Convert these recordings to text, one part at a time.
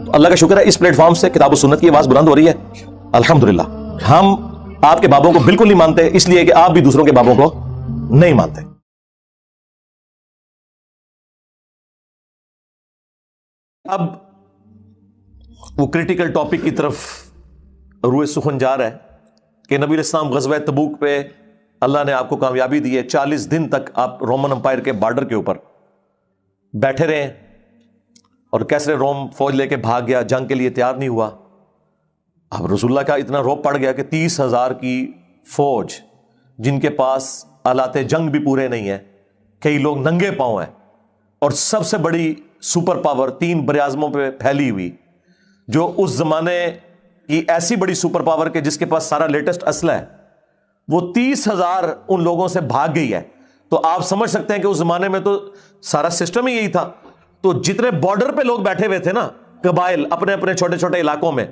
تو اللہ کا شکر ہے اس پلیٹ فارم سے کتاب و سنت کی آواز بلند ہو رہی ہے الحمدللہ. ہم آپ کے بابوں کو بالکل نہیں مانتے اس لیے کہ آپ بھی دوسروں کے بابوں کو نہیں مانتے. اب وہ کرٹیکل ٹاپک کی طرف روئے سخن جا رہا ہے کہ نبی علیہ السلام غزوہ تبوک پہ اللہ نے آپ کو کامیابی دی ہے. 40 دن تک آپ رومن امپائر کے بارڈر کے اوپر بیٹھے رہے ہیں اور کیسرے روم فوج لے کے بھاگ گیا, جنگ کے لیے تیار نہیں ہوا. اب رسول اللہ کا اتنا روب پڑ گیا کہ 30,000 کی فوج جن کے پاس آلات جنگ بھی پورے نہیں ہیں, کئی لوگ ننگے پاؤں ہیں, اور سب سے بڑی سپر پاور 3 براعظموں پہ پھیلی ہوئی, جو اس زمانے کی ایسی بڑی سپر پاور کے جس کے پاس سارا لیٹسٹ اسلحہ ہے, وہ 30,000 ان لوگوں سے بھاگ گئی ہے. تو آپ سمجھ سکتے ہیں کہ اس زمانے میں تو سارا سسٹم ہی یہی تھا. تو جتنے بارڈر پہ لوگ بیٹھے ہوئے تھے نا, قبائل اپنے اپنے چھوٹے چھوٹے علاقوں میں,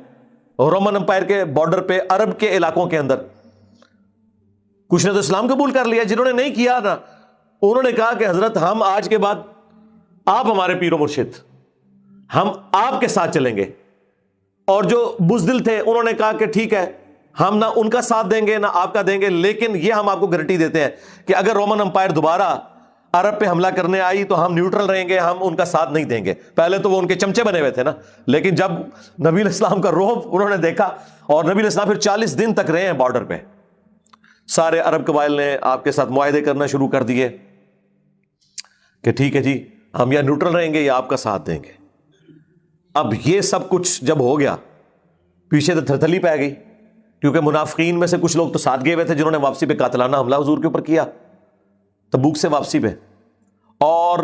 رومن امپائر کے بارڈر پہ عرب کے علاقوں کے اندر, کچھ نے تو اسلام قبول کر لیا, جنہوں نے نہیں کیا نا انہوں نے کہا کہ حضرت ہم آج کے بعد آپ ہمارے پیر و مرشد, ہم آپ کے ساتھ چلیں گے. اور جو بزدل تھے انہوں نے کہا کہ ٹھیک ہے ہم نہ ان کا ساتھ دیں گے نہ آپ کا دیں گے, لیکن یہ ہم آپ کو گارنٹی دیتے ہیں کہ اگر رومن امپائر دوبارہ عرب پہ حملہ کرنے آئی تو ہم نیوٹرل رہیں گے, ہم ان کا ساتھ نہیں دیں گے. پہلے تو وہ ان کے چمچے بنے ہوئے تھے نا, لیکن جب نبی علیہ السلام کا رعب انہوں نے دیکھا, اور نبی علیہ السلام پھر 40 دن تک رہے ہیں بارڈر پہ, سارے عرب قبائل نے آپ کے ساتھ معاہدے کرنا شروع کر دیے کہ ٹھیک ہے جی ہم یا نیوٹرل رہیں گے یا آپ کا ساتھ دیں گے. اب یہ سب کچھ جب ہو گیا, پیچھے تو تھرتھلی پہ گئی, کیونکہ منافقین میں سے کچھ لوگ تو ساتھ گئے ہوئے تھے جنہوں نے واپسی پہ قاتلانہ حملہ حضور کے اوپر کیا تبوک سے واپسی پہ, اور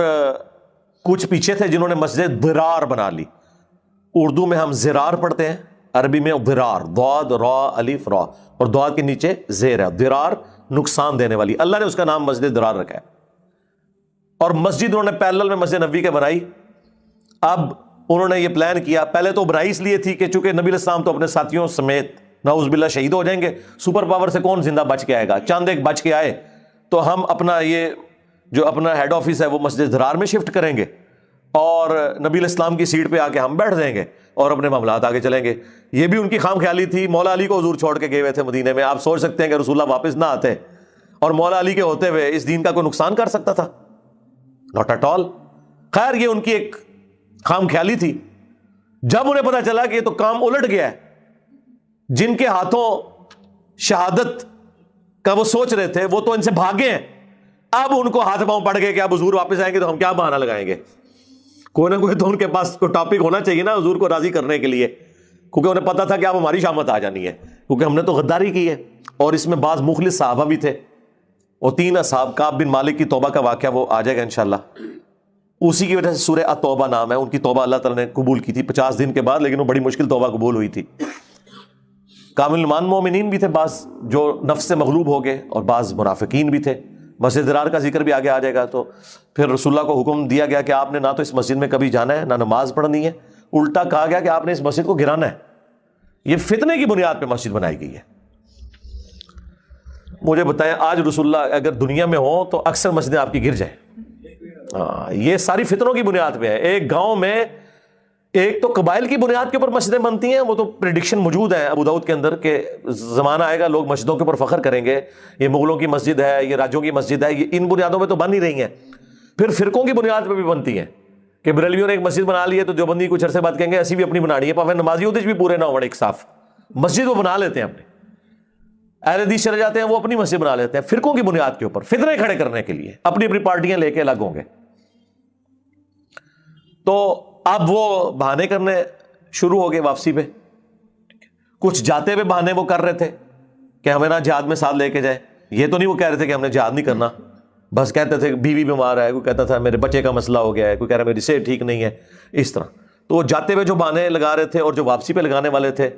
کچھ پیچھے تھے جنہوں نے مسجد ضرار بنا لی. اردو میں ہم زرار پڑھتے ہیں, عربی میں ضرار, ضاد را الف را, اور ضاد کے نیچے زیر ہے. ضرار نقصان دینے والی, اللہ نے اس کا نام مسجد ضرار رکھا ہے. اور مسجد انہوں نے پیرلل میں مسجد نبوی کے بنائی. اب انہوں نے یہ پلان کیا, پہلے تو بنائی اس لیے تھی کہ چونکہ نبی علیہ السلام تو اپنے ساتھیوں سمیت نعوذ باللہ شہید ہو جائیں گے, سپر پاور سے کون زندہ بچ کے آئے گا, چاند ایک بچ کے آئے تو ہم اپنا یہ جو اپنا ہیڈ آفس ہے وہ مسجد ضرار میں شفٹ کریں گے, اور نبی علیہ السلام کی سیٹ پہ آ کے ہم بیٹھ جائیں گے اور اپنے معاملات آگے چلیں گے. یہ بھی ان کی خام خیالی تھی. مولا علی کو حضور چھوڑ کے گئے ہوئے تھے مدینے میں, آپ سوچ سکتے ہیں کہ رسول اللہ واپس نہ آتے اور مولا علی کے ہوتے ہوئے اس دین کا کوئی نقصان کر سکتا تھا؟ Not at all. خیر یہ ان کی ایک خام خیالی تھی. جب انہیں پتا چلا کہ یہ تو کام الٹ گیا ہے, جن کے ہاتھوں شہادت کا وہ سوچ رہے تھے وہ تو ان سے بھاگے ہیں, اب ان کو ہاتھ پاؤں پڑ گئے کہ اب حضور واپس آئیں گے تو ہم کیا بہانہ لگائیں گے. کوئی نہ کوئی تو ان کے پاس کوئی ٹاپک ہونا چاہیے نا حضور کو راضی کرنے کے لیے, کیونکہ انہیں پتا تھا کہ اب ہماری شامت آ جانی ہے, کیونکہ ہم نے تو غداری کی ہے. اور اس میں بعض مخلص صحابہ بھی تھے, اور 3 اصحاب, کعب بن مالک کی توبہ کا واقعہ وہ آ جائے گا انشاءاللہ. اسی کی وجہ سے سورہ التوبہ نام ہے, ان کی توبہ اللہ تعالیٰ نے قبول کی تھی 50 دن کے بعد, لیکن وہ بڑی مشکل توبہ قبول ہوئی تھی. کامل ایمان مومنین بھی تھے بعض جو نفس سے مغلوب ہو گئے, اور بعض منافقین بھی تھے. مسجد ضرار کا ذکر بھی آگے آ جائے گا. تو پھر رسول اللہ کو حکم دیا گیا کہ آپ نے نہ تو اس مسجد میں کبھی جانا ہے نہ نماز پڑھنی ہے, الٹا کہا گیا کہ آپ نے اس مسجد کو گرانا ہے. یہ فتنے کی بنیاد پہ مسجد بنائی گئی ہے. مجھے بتائیں آج رسول اللہ اگر دنیا میں ہوں تو اکثر مسجدیں آپ کی گر جائیں. یہ ساری فتنوں کی بنیاد پہ ہے. ایک گاؤں میں ایک تو قبائل کی بنیاد کے اوپر مسجدیں بنتی ہیں, وہ تو پریڈکشن موجود ہے ابو داؤد کے اندر کہ زمانہ آئے گا لوگ مسجدوں کے اوپر فخر کریں گے, یہ مغلوں کی مسجد ہے, یہ راجوں کی مسجد ہے, یہ ان بنیادوں پہ تو بن ہی رہی ہیں. پھر فرقوں کی بنیاد پہ بھی بنتی ہیں کہ بریلویوں نے ایک مسجد بنا لی ہے تو دیوبندی کچھ عرصے بعد کہیں گے ایسی بھی اپنی بنانی ہے, پاوے نمازی ہوتے بھی پورے نہ ہو ایک صاف مسجد وہ بنا لیتے ہیں اپنے. اہل حدیث چلے جاتے ہیں وہ اپنی مسجد بنا لیتے ہیں فرقوں کی بنیاد کے اوپر, فتنے کھڑے کرنے کے لیے اپنی اپنی پارٹیاں لے کے الگ ہوں گے. تو اب وہ بہانے کرنے شروع ہو گئے واپسی پہ. کچھ جاتے ہوئے بہانے وہ کر رہے تھے کہ ہمیں نہ جہاد میں ساتھ لے کے جائے. یہ تو نہیں وہ کہہ رہے تھے کہ ہم نے جہاد نہیں کرنا, بس کہتے تھے بیوی بیمار ہے, کوئی کہتا تھا میرے بچے کا مسئلہ ہو گیا ہے, کوئی کہہ رہا ہے میری صحت ٹھیک نہیں ہے, اس طرح. تو وہ جاتے ہوئے جو بہانے لگا رہے تھے اور جو واپسی پہ لگانے والے تھے,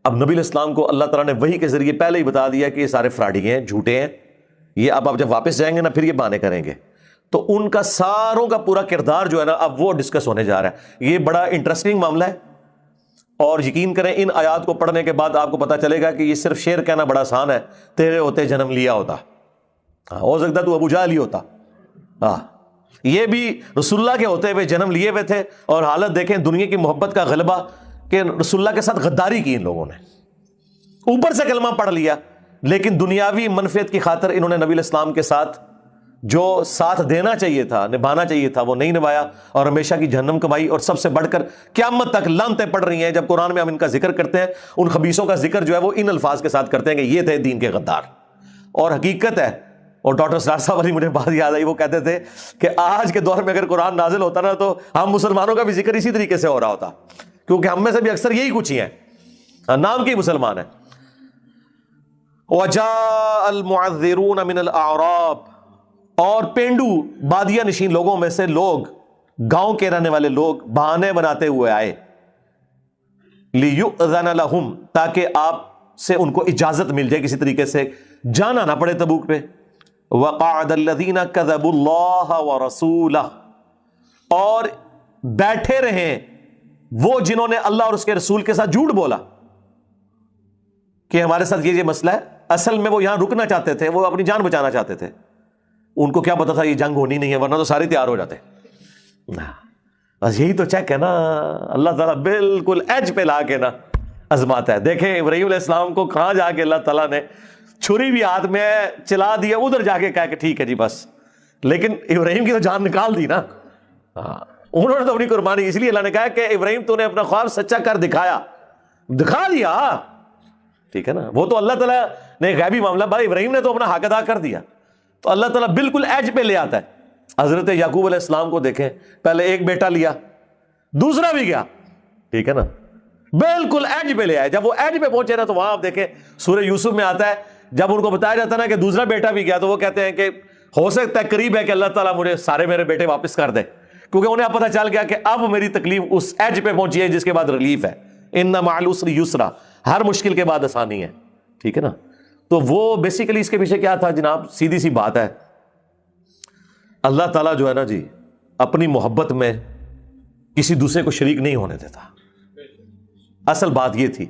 اب نبی علیہ السلام کو اللہ تعالیٰ نے وحی کے ذریعے پہلے ہی بتا دیا کہ یہ سارے فراڈی ہیں, جھوٹے ہیں, یہ اب آپ جب واپس جائیں گے نا پھر یہ بہانے کریں گے. تو ان کا ساروں کا پورا کردار جو ہے نا اب وہ ڈسکس ہونے جا رہا ہے. یہ بڑا انٹرسٹنگ معاملہ ہے, اور یقین کریں ان آیات کو پڑھنے کے بعد آپ کو پتا چلے گا کہ یہ صرف شعر کہنا بڑا آسان ہے, تیرے ہوتے جنم لیا ہوتا, ہو سکتا تو ابو جہل ہی ہوتا, یہ بھی رسول اللہ کے ہوتے ہوئے جنم لیے ہوئے تھے، اور حالت دیکھیں دنیا کی محبت کا غلبہ کہ رسول اللہ کے ساتھ غداری کی ان لوگوں نے، اوپر سے کلمہ پڑھ لیا، لیکن دنیاوی منفعت کی خاطر انہوں نے نبی الاسلام کے ساتھ جو ساتھ دینا چاہیے تھا، نبھانا چاہیے تھا، وہ نہیں نبھایا، اور ہمیشہ کی جہنم کمائی، اور سب سے بڑھ کر قیامت تک لعنتیں پڑ رہی ہیں۔ جب قرآن میں ہم ان کا ذکر کرتے ہیں، ان خبیثوں کا ذکر جو ہے وہ ان الفاظ کے ساتھ کرتے ہیں کہ یہ تھے دین کے غدار، اور حقیقت ہے۔ اور ڈاکٹر سرار صاحب والی مجھے بات یاد آئی، وہ کہتے تھے کہ آج کے دور میں اگر قرآن نازل ہوتا نا تو ہم مسلمانوں کا بھی ذکر اسی طریقے سے ہو رہا ہوتا، کیونکہ ہم میں سے بھی اکثر یہی کچھ ہی ہیں، نام کے مسلمان ہیں۔ وَجَاءَ الْمُعَذِّرُونَ مِنَ الْأَعْرَابِ، اور پینڈو بادیہ نشین لوگوں میں سے لوگ، گاؤں کے رہنے والے لوگ بہانے بناتے ہوئے آئے، لِيُؤْذَنَ لَهُمْ، تاکہ آپ سے ان کو اجازت مل جائے، کسی طریقے سے جانا نہ پڑے تبوک پہ۔ وَقَعَدَ الَّذِينَ كَذَبُوا اللَّهَ وَرَسُولَهُ، اور بیٹھے رہے وہ جنہوں نے اللہ اور اس کے رسول کے ساتھ جھوٹ بولا کہ ہمارے ساتھ یہ مسئلہ ہے، اصل میں وہ یہاں رکنا چاہتے تھے، وہ اپنی جان بچانا چاہتے تھے، ان کو کیا پتا تھا یہ جنگ ہونی نہیں ہے، ورنہ تو سارے تیار ہو جاتے۔ بس یہی تو چیک ہے نا، اللہ تعالیٰ بالکل ایج پہ لا کے نا آزماتا ہے۔ دیکھیں ابراہیم علیہ السلام کو کہاں جا کے اللہ تعالیٰ نے چھری بھی ہاتھ میں چلا دیا، ادھر جا کے کہا کہ ٹھیک ہے جی بس، لیکن ابراہیم کی تو جان نکال دی نا، انہوں نے تو اپنی قربانی، اس لیے اللہ نے کہا کہ ابراہیم تو نے اپنا خواب سچا کر دکھا دیا، ٹھیک ہے نا۔ وہ تو اللہ تعالیٰ نے غیبی معاملہ، بھائی ابراہیم نے تو اپنا حق ادا کر دیا، تو اللہ تعالیٰ بالکل ایج پہ لے آتا ہے۔ حضرت یعقوب علیہ السلام کو دیکھیں، پہلے ایک بیٹا لیا، دوسرا بھی گیا، ٹھیک ہے نا، بالکل ایج پہ لے آئے۔ جب وہ ایج پہ پہنچے نا تو وہاں آپ دیکھیں سورہ یوسف میں آتا ہے، جب ان کو بتایا جاتا ہے نا کہ دوسرا بیٹا بھی گیا، تو وہ کہتے ہیں کہ ہو سکتا ہے قریب ہے کہ اللہ تعالیٰ مجھے سارے میرے بیٹے واپس کر دے، کیونکہ انہیں پتہ چل گیا کہ اب میری تکلیف اس ایج پہ پہنچی ہے جس کے بعد ریلیف ہے۔ ان مع العسر یسرا، ہر مشکل کے بعد آسانی ہے، ٹھیک ہے نا۔ تو وہ بیسیکلی اس کے پیچھے کیا تھا جناب، سیدھی سی بات ہے، اللہ تعالیٰ جو ہے نا جی اپنی محبت میں کسی دوسرے کو شریک نہیں ہونے دیتا۔ اصل بات یہ تھی،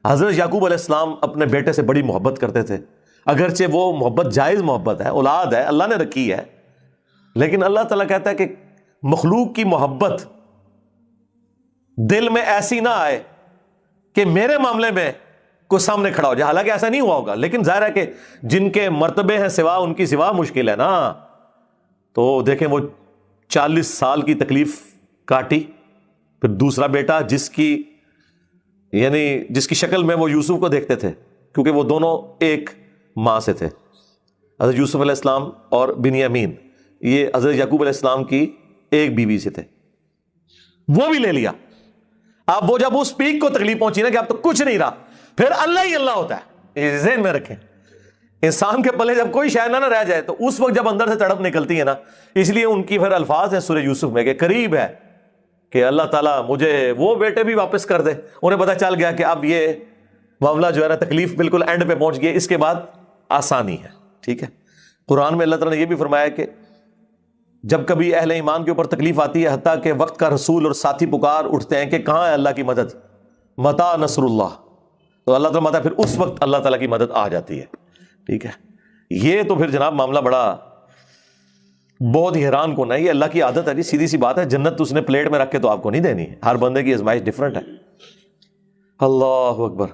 حضرت یعقوب علیہ السلام اپنے بیٹے سے بڑی محبت کرتے تھے، اگرچہ وہ محبت جائز محبت ہے، اولاد ہے، اللہ نے رکھی ہے، لیکن اللہ تعالیٰ کہتا ہے کہ مخلوق کی محبت دل میں ایسی نہ آئے کہ میرے معاملے میں کوئی سامنے کھڑا ہو جائے۔ حالانکہ ایسا نہیں ہوا ہوگا، لیکن ظاہر ہے کہ جن کے مرتبے ہیں سوا، ان کی سوا مشکل ہے نا۔ تو دیکھیں وہ 40 سال کی تکلیف کاٹی، پھر دوسرا بیٹا جس کی شکل میں وہ یوسف کو دیکھتے تھے، کیونکہ وہ دونوں ایک ماں سے تھے، حضرت یوسف علیہ السلام اور بنیامین، یہ حضرت یعقوب علیہ السلام کی ایک بیوی سے تھے، وہ بھی لے لیا۔ اب وہ جب اس پیک کو تکلیف پہنچی نا کہ اب تو کچھ نہیں رہا، پھر اللہ ہی اللہ ہوتا ہے، یہ ذہن میں رکھیں۔ انسان کے پلے جب کوئی شے نہ رہ جائے تو اس وقت جب اندر سے تڑپ نکلتی ہے نا، اس لیے ان کی پھر الفاظ ہیں سورہ یوسف میں کہ قریب ہے کہ اللہ تعالیٰ مجھے وہ بیٹے بھی واپس کر دے۔ انہیں پتہ چل گیا کہ اب یہ معاملہ جو ہے نا تکلیف بالکل اینڈ پہ پہنچ گئی، اس کے بعد آسانی ہے، ٹھیک ہے۔ قرآن میں اللہ تعالیٰ نے یہ بھی فرمایا کہ جب کبھی اہل ایمان کے اوپر تکلیف آتی ہے، حتیٰ کہ وقت کا رسول اور ساتھی پکار اٹھتے ہیں کہ کہاں ہے اللہ کی مدد، متا نصر اللہ، تو اللہ تعالیٰ متا، پھر اس وقت اللہ تعالیٰ کی مدد آ جاتی ہے، ٹھیک ہے۔ یہ تو پھر جناب معاملہ بڑا بہت ہی حیران کن ہے، یہ اللہ کی عادت ہے جی، سیدھی سی بات ہے، جنت اس نے پلیٹ میں رکھ کے تو آپ کو نہیں دینی، ہر بندے کی آزمائش ڈفرنٹ ہے۔ اللہ اکبر۔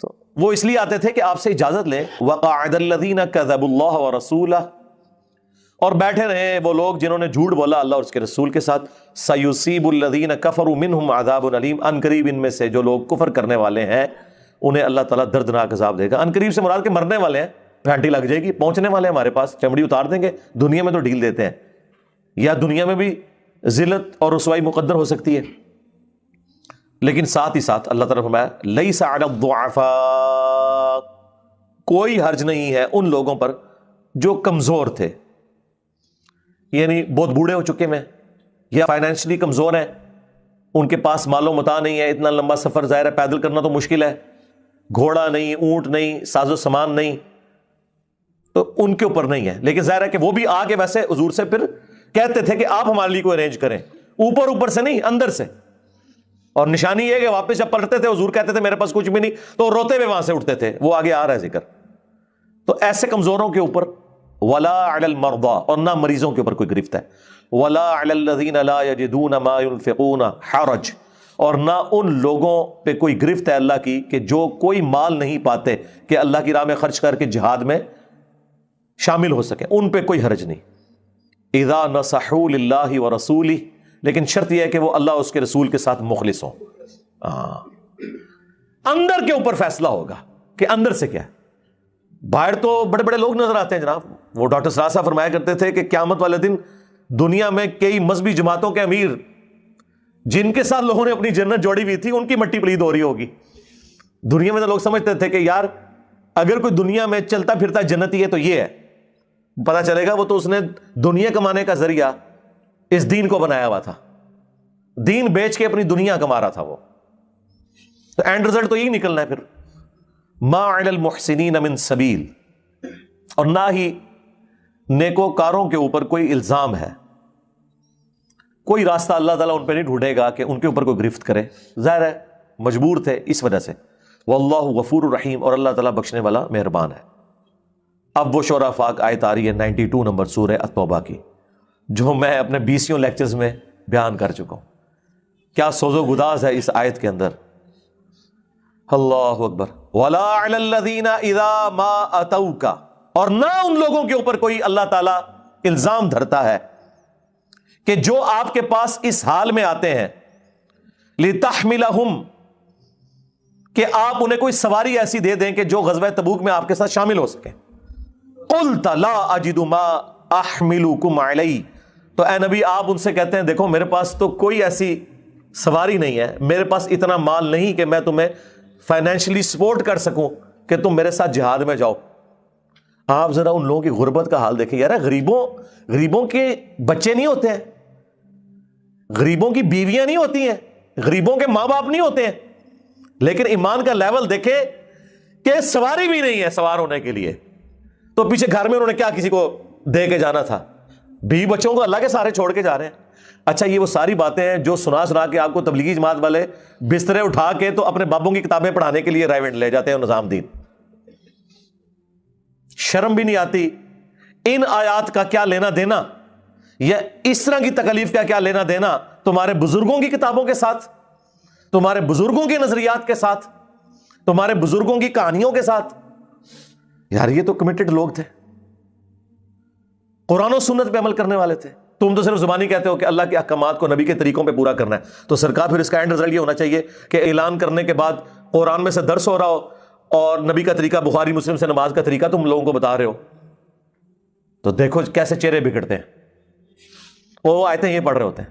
تو وہ اس لیے آتے تھے کہ آپ سے اجازت لیں، وَقَعَدَ الَّذِينَ كَذَبُوا اللَّهَ وَرَسُولَهُ، اور بیٹھے رہے وہ لوگ جنہوں نے جھوٹ بولا اللہ اور اس کے رسول کے ساتھ، سَيُصِيبُ الَّذِينَ كَفَرُوا مِنْهُمْ عَذَابٌ أَلِيمٌ، ان قریب ان میں سے جو لوگ کفر کرنے والے ہیں انہیں اللہ تعالیٰ دردناک عذاب دے گا۔ ان قریب سے مراد کے مرنے والے ہیں، گھنٹی لگ جائے گی، پہنچنے والے ہیں ہمارے پاس، چمڑی اتار دیں گے، دنیا میں تو ڈھیل دیتے ہیں، یا دنیا میں بھی ذلت اور رسوائی مقدر ہو سکتی ہے، لیکن ساتھ ہی ساتھ اللہ تعالیٰ نے فرمایا لَيْسَ عَلَى الضُّعَفَاءِ، کوئی حرج نہیں ہے ان لوگوں پر جو کمزور تھے، یعنی بہت بوڑھے ہو چکے ہیں یا فائنینشلی کمزور ہیں، ان کے پاس مال و متاع نہیں ہے، اتنا لمبا سفر ظاہر ہے پیدل کرنا تو مشکل ہے، گھوڑا نہیں، اونٹ نہیں، ساز و سامان نہیں، تو ان کے اوپر نہیں ہے۔ لیکن ظاہر ہے کہ وہ بھی آ کے ویسے حضور سے پھر کہتے تھے کہ آپ ہمارے لیے کوئی ارینج کریں، اوپر سے نہیں، اندر سے۔ اور نشانی یہ کہ واپس جب پلٹتے تھے حضور کہتے تھے میرے پاس کچھ بھی نہیں، تو روتے ہوئے وہاں سے اٹھتے تھے، وہ آگے آ رہا ہے ذکر۔ تو ایسے کمزوروں کے اوپر ولا علی المرضى، اور نہ مریضوں کے اوپر کوئی گرفت ہے، ولا علی الذین لا یجدون ما ينفقون حرج، اور نہ ان لوگوں پہ کوئی گرفت ہے اللہ کی کہ جو کوئی مال نہیں پاتے کہ اللہ کی راہ میں خرچ کر کے جہاد میں شامل ہو سکے، ان پہ کوئی حرج نہیں. اذا نصحوا للہ ورسولہ، لیکن شرط یہ ہے کہ وہ اللہ اس کے رسول کے ساتھ مخلص ہوں. اندر کے اوپر فیصلہ ہوگا کہ اندر سے کیا ہے. باہر تو بڑے بڑے لوگ نظر آتے ہیں جناب. وہ ڈاکٹر سراج صاحب فرمایا کرتے تھے کہ قیامت والے دن دنیا میں کئی مذہبی جماعتوں کے امیر جن کے ساتھ لوگوں نے اپنی جنت جوڑی ہوئی تھی ان کی مٹی پلید ہو رہی ہوگی. دنیا میں تو لوگ سمجھتے تھے کہ یار اگر کوئی دنیا میں چلتا پھرتا جنتی ہے تو یہ ہے. پتا چلے گا وہ تو اس نے دنیا کمانے کا ذریعہ اس دین کو بنایا ہوا تھا، دین بیچ کے اپنی دنیا کما رہا تھا وہ. تو اینڈ رزلٹ تو یہی نکلنا ہے پھر. ما علی المحسنین من سبیل، اور نہ ہی نیکوکاروں کے اوپر کوئی الزام ہے، کوئی راستہ اللہ تعالیٰ ان پہ نہیں ڈھونڈے گا کہ ان کے اوپر کوئی گرفت کرے. ظاہر ہے مجبور تھے اس وجہ سے. واللہ غفور الرحیم، اور اللہ تعالیٰ بخشنے والا مہربان ہے. اب وہ شورى فاق آیت آ رہی ہے 92 نمبر سورہ التوبہ کی، جو میں اپنے 20 لیکچرز میں بیان کر چکا ہوں. کیا سوز و گداز ہے اس آیت کے اندر. اللہ اکبر. ولا علی الذین اذا ما اتوک، اور نہ ان لوگوں کے اوپر کوئی اللہ تعالیٰ الزام دھرتا ہے کہ جو آپ کے پاس اس حال میں آتے ہیں لتحملہم، کہ آپ انہیں کوئی سواری ایسی دے دیں کہ جو غزوہ تبوک میں آپ کے ساتھ شامل ہو سکے. قلت لا اجد ما احملکم علیہ، تو اے نبی آپ ان سے کہتے ہیں دیکھو میرے پاس تو کوئی ایسی سواری نہیں ہے، میرے پاس اتنا مال نہیں کہ میں تمہیں فائنینشلی سپورٹ کر سکوں کہ تم میرے ساتھ جہاد میں جاؤ. آپ ذرا ان لوگوں کی غربت کا حال دیکھیں یار. غریبوں کے بچے نہیں ہوتے ہیں، غریبوں کی بیویاں نہیں ہوتی ہیں، غریبوں کے ماں باپ نہیں ہوتے ہیں، لیکن ایمان کا لیول دیکھے کہ سواری بھی نہیں ہے سوار ہونے کے لیے. تو پیچھے گھر میں انہوں نے کیا کسی کو دے کے جانا تھا، بیوی بچوں کو اللہ کے سارے چھوڑ کے جا رہے ہیں. اچھا یہ وہ ساری باتیں ہیں جو سنا کے آپ کو تبلیغی جماعت والے بسترے اٹھا کے تو اپنے بابوں کی کتابیں پڑھانے کے لیے رائے لے جاتے ہیں نظام دین. شرم بھی نہیں آتی. ان آیات کا کیا لینا دینا، یا اس طرح کی تکالیف کا کیا لینا دینا تمہارے بزرگوں کی کتابوں کے ساتھ، تمہارے بزرگوں کے نظریات کے ساتھ، تمہارے بزرگوں کی کہانیوں کے ساتھ. یار یہ تو کمیٹڈ لوگ تھے، قرآن و سنت پہ عمل کرنے والے تھے. تم تو صرف زبانی کہتے ہو کہ اللہ کے احکامات کو نبی کے طریقوں پہ پورا کرنا ہے. تو سرکار پھر اس کا اینڈ رزلٹ یہ ہونا چاہیے کہ اعلان کرنے کے بعد قرآن میں سے درس ہو رہا ہو اور نبی کا طریقہ بخاری مسلم سے نماز کا طریقہ تم لوگوں کو بتا رہے ہو. تو دیکھو کیسے چہرے بگڑتے ہیں. وہ آیتیں یہ پڑھ رہے ہوتے ہیں.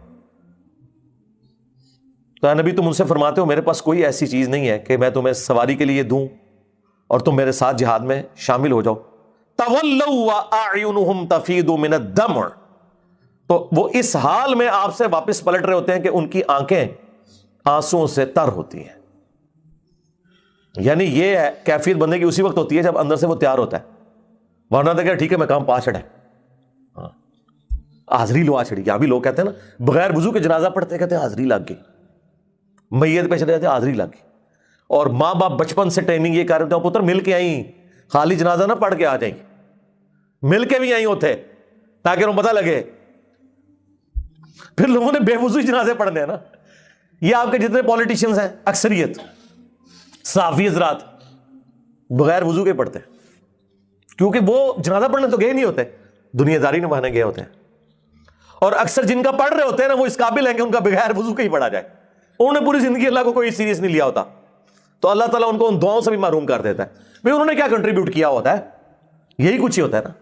تو نبی تم ان سے فرماتے ہو میرے پاس کوئی ایسی چیز نہیں ہے کہ میں تمہیں سواری کے لیے دوں اور تم میرے ساتھ جہاد میں شامل ہو جاؤ. تولوا واعینہم تفیض من الدمع، تو وہ اس حال میں آپ سے واپس پلٹ رہے ہوتے ہیں کہ ان کی آنکھیں آنسوں سے تر ہوتی ہیں. یعنی یہ ہے کیفیت بندے کی اسی وقت ہوتی ہے جب اندر سے وہ تیار ہوتا ہے. ورنہ تو کہ ٹھیک ہے میں کام پا چڑھا، حاضری لو آ چڑھی. کیا بھی لوگ کہتے ہیں نا بغیر وضو کے جنازہ پڑھتے کہتے ہیں حاضری لگ گئی، میت پہ چلے جاتے حاضری لگ گئی. اور ماں باپ بچپن سے ٹریننگ یہ کر رہے تھے پتر مل کے آئیں، خالی جنازہ نہ پڑھ کے آ جائیں، مل کے بھی آئی ہوتے تاکہ انہوں پتہ لگے. پھر لوگوں نے بے وضو جنازے پڑھنے ہیں نا. یہ آپ کے جتنے پولیٹیشنز ہیں اکثریت صحافی حضرات بغیر وضو کے پڑھتے ہیں، کیونکہ وہ جنازہ پڑھنے تو گئے نہیں ہوتے، دنیا داری نبھانے گئے ہوتے ہیں. اور اکثر جن کا پڑھ رہے ہوتے ہیں نا وہ اس قابل ہیں کہ ان کا بغیر وضو کا ہی پڑھا جائے. انہوں نے پوری زندگی اللہ کو کوئی سیریس نہیں لیا ہوتا، تو اللہ تعالیٰ ان کو ان دعاؤں سے بھی محروم کر دیتا ہے. بھئی انہوں نے کیا کنٹریبیوٹ کیا ہوتا ہے، یہی کچھ ہی ہوتا ہے نا.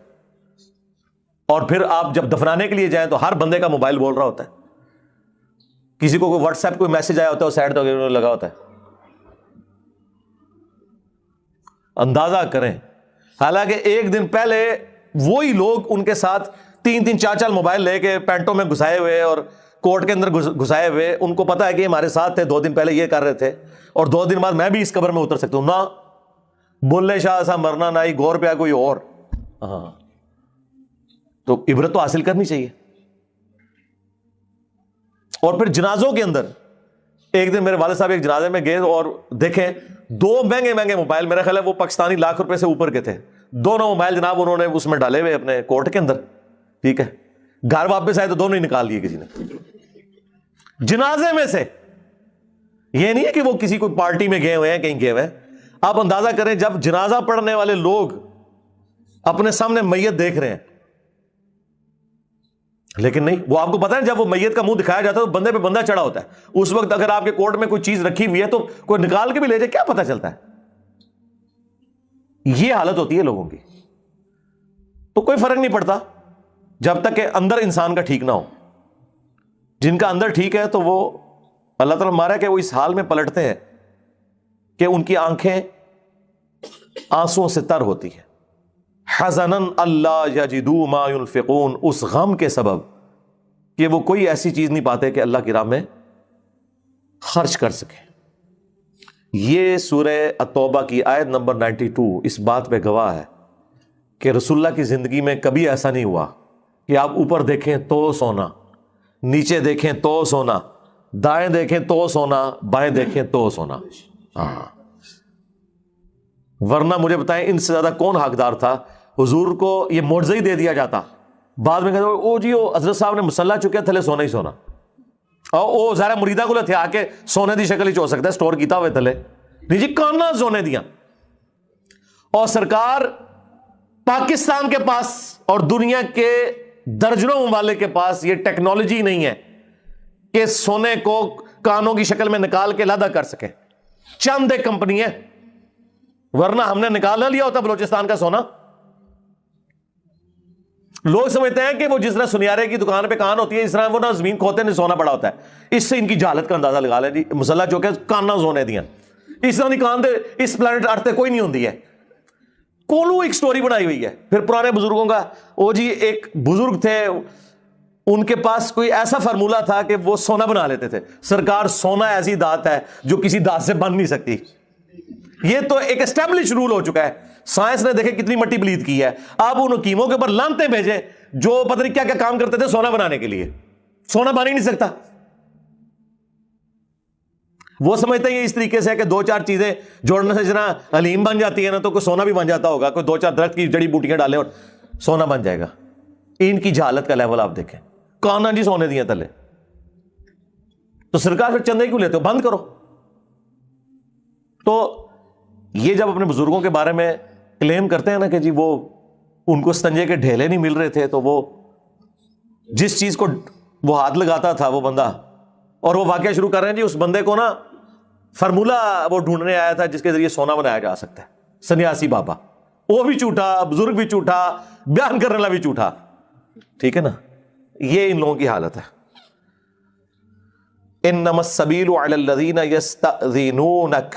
اور پھر آپ جب دفنانے کے لیے جائیں تو ہر بندے کا موبائل بول رہا ہوتا ہے. کسی کو کوئی واٹس ایپ کوئی میسج آیا ہوتا ہے وہ سائڈ تو لگا ہوتا ہے. اندازہ کریں حالانکہ ایک دن پہلے وہی لوگ ان کے ساتھ 3 4 موبائل لے کے پینٹوں میں گھسائے ہوئے اور کوٹ کے اندر گھسائے ہوئے، ان کو پتا ہے کہ ہمارے ساتھ تھے 2 دن پہلے یہ کر رہے تھے اور 2 دن بعد میں بھی اس قبر میں اتر سکتا ہوں. نہ بولے شاہ ایسا مرنا نہ ہی غور پہ کوئی اور. ہاں تو عبرت تو حاصل کرنی چاہیے. اور پھر جنازوں کے اندر ایک دن میرے والد صاحب ایک جنازے میں گئے اور دیکھیں 2 مہنگے موبائل، میرا خیال ہے وہ پاکستانی $1,00,000 سے اوپر کے تھے، دونوں موبائل جناب انہوں نے اس میں ڈالے ہوئے اپنے کوٹ کے اندر، ٹھیک ہے، گھر واپس آئے تو دونوں ہی نکال لیے کسی نے جنازے میں سے۔ یہ نہیں ہے کہ وہ کسی کوئی پارٹی میں گئے ہوئے ہیں، کہیں گئے ہوئے ہیں۔ آپ اندازہ کریں جب جنازہ پڑھنے والے لوگ اپنے سامنے میت دیکھ رہے ہیں، لیکن نہیں، وہ آپ کو پتا ہے جب وہ میت کا منہ دکھایا جاتا ہے تو بندے پہ بندہ چڑھا ہوتا ہے، اس وقت اگر آپ کے کوٹ میں کوئی چیز رکھی ہوئی ہے تو کوئی نکال کے بھی لے جائے، کیا پتا چلتا ہے؟ یہ حالت ہوتی ہے لوگوں کی۔ تو کوئی فرق نہیں پڑتا جب تک کہ اندر انسان کا ٹھیک نہ ہو۔ جن کا اندر ٹھیک ہے تو وہ اللہ تعالیٰ مارا کہ وہ اس حال میں پلٹتے ہیں کہ ان کی آنکھیں آنسوؤں سے تر ہوتی ہیں، حزنن اللہ یجدوا ما ينفقون، اس غم کے سبب کہ وہ کوئی ایسی چیز نہیں پاتے کہ اللہ کی راہ میں خرچ کر سکے۔ یہ سورہ التوبہ کی آیت نمبر 92 اس بات پہ گواہ ہے کہ رسول اللہ کی زندگی میں کبھی ایسا نہیں ہوا کہ آپ اوپر دیکھیں تو سونا، نیچے دیکھیں تو سونا، دائیں دیکھیں تو سونا، بائیں دیکھیں تو سونا۔ ہاں، ورنہ مجھے بتائیں ان سے زیادہ کون حقدار تھا؟ حضور کو یہ معجزہ ہی دے دیا جاتا، بعد میں کہتے او جی وہ حضرت صاحب نے مصلی چکے تھلے سونا ہی سونا، اور وہ ذرا مریدہ کو تھے آ کے سونے دی شکل ہی ہو سکتا ہے سٹور کیتا ہوئے تھلے نہیں جی، کانا سونے دیا۔ اور سرکار پاکستان کے پاس اور دنیا کے درجنوں ممالک کے پاس یہ ٹیکنالوجی نہیں ہے کہ سونے کو کانوں کی شکل میں نکال کے علیحدہ کر سکے، چند ایک کمپنی ہے، ورنہ ہم نے نکال نہ لیا ہوتا بلوچستان کا سونا۔ لوگ سمجھتے ہیں کہ وہ جس طرح سنیارے کی دکان پہ کان ہوتی ہے اس طرح وہ نہ زمین کھوتے نے سونا پڑا ہوتا ہے، اس سے ان کی جہالت کا اندازہ لگا لیں جی، مسلح جو کہ کانا سونے دیا، اس طرح کی کان دے اس پلانٹ ارتھ کوئی نہیں ہوتی ہے۔ کولو ایک سٹوری بنائی ہوئی ہے پھر پرانے بزرگوں کا، وہ جی ایک بزرگ تھے ان کے پاس کوئی ایسا فارمولا تھا کہ وہ سونا بنا لیتے تھے۔ سرکار سونا ایسی دات ہے جو کسی دات سے بن نہیں سکتی، یہ تو ایک اسٹیبلش رول ہو چکا ہے۔ سائنس نے دیکھے کتنی مٹی پلید کی ہے، آپ ان حکیموں کے اوپر لانتے بھیجیں جو پتہ نہیں کیا کیا کام کرتے تھے سونا بنانے کے لیے، سونا بن ہی نہیں سکتا۔ وہ سمجھتے ہیں اس طریقے سے کہ دو چار چیزیں جوڑنے سے جنا حلیم بن جاتی ہے نا، تو کوئی سونا بھی بن جاتا ہوگا، کوئی دو چار درخت کی جڑی بوٹیاں ڈالیں اور سونا بن جائے گا۔ ان کی جہالت کا لیول آپ دیکھیں، کانا جی سونے دیے تلے، تو سرکار پھر چندے کیوں لیتے ہو؟ بند کرو۔ تو یہ جب اپنے بزرگوں کے بارے میں کلیم کرتے ہیں نا کہ جی وہ ان کو استنجے کے ڈھیلے نہیں مل رہے تھے، تو وہ جس چیز کو وہ ہاتھ لگاتا تھا وہ بندہ، اور وہ واقعہ شروع کر رہے ہیں جی اس بندے کو نا فارمولا وہ ڈھونڈنے آیا تھا جس کے ذریعے سونا بنایا جا سکتا ہے، سنیاسی بابا، وہ بھی جھوٹا، بزرگ بھی جھوٹا، بیان کرنے والا بھی جھوٹا، ٹھیک ہے نا۔ یہ ان لوگوں کی حالت ہے۔ انما السبیل علی الذین یستأذنونک،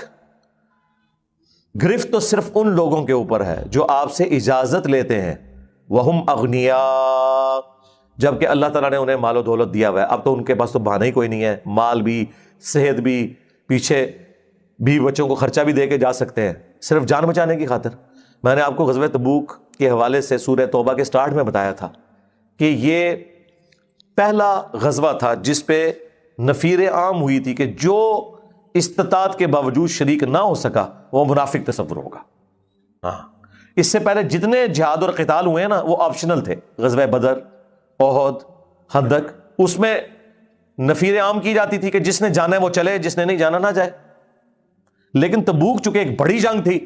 گرفت تو صرف ان لوگوں کے اوپر ہے جو آپ سے اجازت لیتے ہیں، وہم اغنیاء، جبکہ اللہ تعالیٰ نے انہیں مال و دولت دیا ہوا ہے۔ اب تو ان کے پاس تو بہانہ ہی کوئی نہیں ہے، مال بھی، صحت بھی، پیچھے بھی بچوں کو خرچہ بھی دے کے جا سکتے ہیں صرف جان بچانے کی خاطر۔ میں نے آپ کو غزوہ تبوک کے حوالے سے سورہ توبہ کے سٹارٹ میں بتایا تھا کہ یہ پہلا غزوہ تھا جس پہ نفیر عام ہوئی تھی کہ جو استطاعت کے باوجود شریک نہ ہو سکا وہ منافق تصور ہوگا۔ ہاں، اس سے پہلے جتنے جہاد اور قتال ہوئے ہیں نا وہ آپشنل تھے، غزوہ بدر، احد، خندق، اس میں نفیر عام کی جاتی تھی کہ جس نے جانا ہے وہ چلے، جس نے نہیں جانا نہ جائے۔ لیکن تبوک چونکہ ایک بڑی جنگ تھی،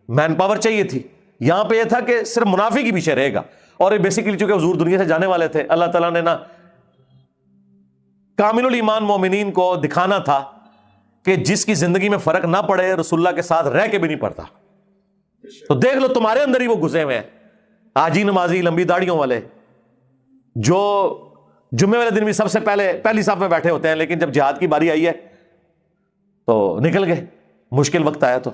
مین پاور چاہیے تھی، یہاں پہ یہ تھا کہ صرف منافق ہی پیچھے رہے گا، اور یہ بیسیکلی چونکہ حضور دنیا سے جانے والے تھے، اللہ تعالیٰ نے نا کامل الایمان مومنین کو دکھانا تھا کہ جس کی زندگی میں فرق نہ پڑے رسول اللہ کے ساتھ رہ کے بھی نہیں پڑتا۔ تو دیکھ لو تمہارے اندر ہی وہ گھسے ہوئے ہیں، حاجی نمازی لمبی داڑھیوں والے، جو جمعے والے دن بھی سب سے پہلی صف میں بیٹھے ہوتے ہیں، لیکن جب جہاد کی باری آئی ہے تو نکل گئے، مشکل وقت آیا تو